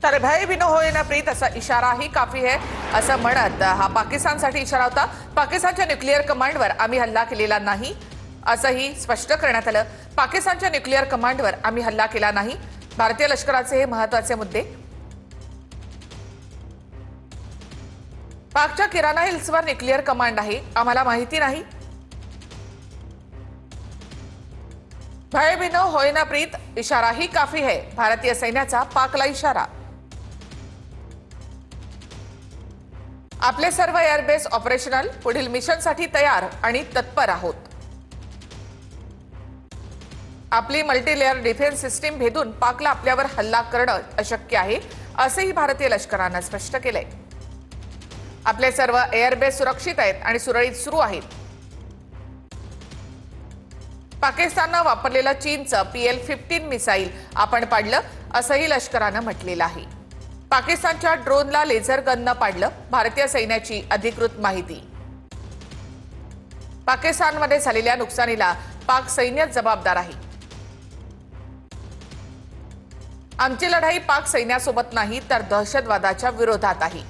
तर भय बिनो होय ना प्रीत असा इशाराही काफी है असं म्हणत हा पाकिस्तानसाठी इशारा होता। पाकिस्तानच्या न्यूक्लिअर कमांडवर आम्ही हल्ला केलेला नाही असंही स्पष्ट करण्यात आलं। पाकिस्तानच्या न्यूक्लिअर कमांडवर आम्ही हल्ला केला नाही। भारतीय लष्कराचे हे महत्त्वाचे मुद्दे। पाकच्या किराणा हिल्सवर न्यूक्लिअर कमांड आहे, आम्हाला माहिती नाही। भय बिनो होय ना प्रीत इशाराही काफी है, भारतीय सैन्याचा पाकला इशारा। आपले सर्व एअरबेस ऑपरेशनल, पुढील मिशनसाठी तयार आणि तत्पर आहोत। आपली मल्टीलेअर डिफेन्स सिस्टीम भेदून पाकला आपल्यावर हल्ला करणं अशक्य आहे असेही भारतीय लष्कराने स्पष्ट केलंय। आपले सर्व एअरबेस सुरक्षित आहेत आणि सुरळीत सुरू आहेत। पाकिस्तानने वापरलेलं चीनचं PL-15 मिसाईल आपण पाडलं असंही लष्कराने म्हटलेलं आहे। पाकिस्तानच्या ड्रोनला लेझर गननं पाडलं, भारतीय सैन्याची अधिकृत माहिती। पाकिस्तानमध्ये झालेल्या नुकसानीला पाक सैन्य जबाबदार आहे। आमची लढाई पाक सैन्यासोबत नाही तर दहशतवादाच्या विरोधात आहे।